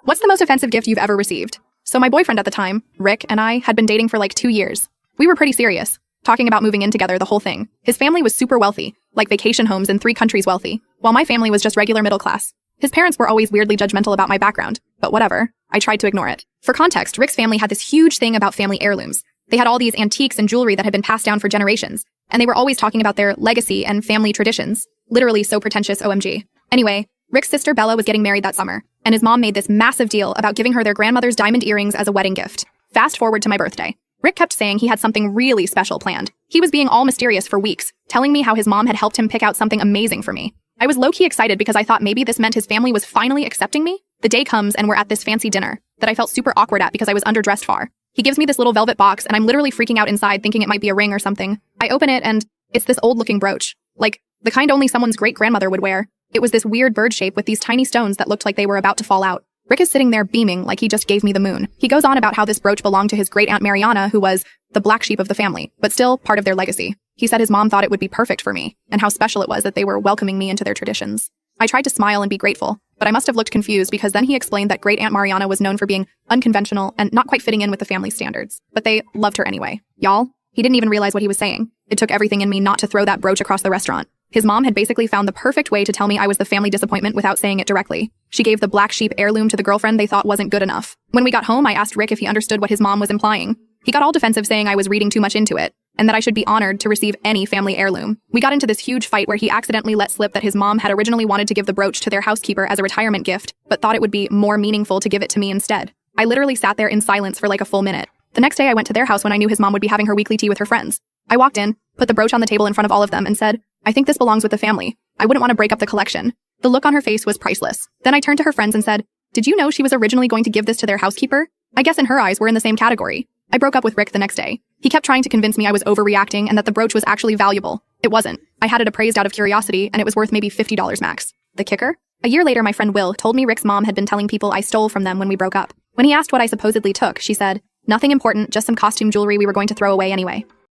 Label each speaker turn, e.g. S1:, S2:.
S1: What's the most offensive gift you've ever received? So my boyfriend at the time, Rick, and I had been dating for like 2 years. We were pretty serious, talking about moving in together, the whole thing. His family was super wealthy, like vacation homes in 3 countries wealthy, while my family was just regular middle class. His parents were always weirdly judgmental about my background, but whatever. I tried to ignore it. For context, Rick's family had this huge thing about family heirlooms. They had all these antiques and jewelry that had been passed down for generations, and they were always talking about their legacy and family traditions. Literally so pretentious, OMG. Anyway, Rick's sister Bella was getting married that summer, and his mom made this massive deal about giving her their grandmother's diamond earrings as a wedding gift. Fast forward to my birthday. Rick kept saying he had something really special planned. He was being all mysterious for weeks, telling me how his mom had helped him pick out something amazing for me. I was low-key excited because I thought maybe this meant his family was finally accepting me. The day comes and we're at this fancy dinner that I felt super awkward at because I was underdressed far. He gives me this little velvet box and I'm literally freaking out inside thinking it might be a ring or something. I open it and it's this old-looking brooch, like the kind only someone's great-grandmother would wear. It was this weird bird shape with these tiny stones that looked like they were about to fall out. Rick is sitting there beaming like he just gave me the moon. He goes on about how this brooch belonged to his great-aunt Mariana, who was the black sheep of the family, but still part of their legacy. He said his mom thought it would be perfect for me, and how special it was that they were welcoming me into their traditions. I tried to smile and be grateful, but I must have looked confused because then he explained that great-aunt Mariana was known for being unconventional and not quite fitting in with the family standards. But they loved her anyway. Y'all, he didn't even realize what he was saying. It took everything in me not to throw that brooch across the restaurant. His mom had basically found the perfect way to tell me I was the family disappointment without saying it directly. She gave the black sheep heirloom to the girlfriend they thought wasn't good enough. When we got home, I asked Rick if he understood what his mom was implying. He got all defensive saying I was reading too much into it, and that I should be honored to receive any family heirloom. We got into this huge fight where he accidentally let slip that his mom had originally wanted to give the brooch to their housekeeper as a retirement gift, but thought it would be more meaningful to give it to me instead. I literally sat there in silence for like a full minute. The next day I went to their house when I knew his mom would be having her weekly tea with her friends. I walked in, put the brooch on the table in front of all of them, and said, "I think this belongs with the family. I wouldn't want to break up the collection." The look on her face was priceless. Then I turned to her friends and said, "Did you know she was originally going to give this to their housekeeper?" I guess in her eyes we're in the same category. I broke up with Rick the next day. He kept trying to convince me I was overreacting and that the brooch was actually valuable. It wasn't. I had it appraised out of curiosity and it was worth maybe $50 max. The kicker? A year later, my friend Will told me Rick's mom had been telling people I stole from them when we broke up. When he asked what I supposedly took, she said, "Nothing important, just some costume jewelry we were going to throw away anyway."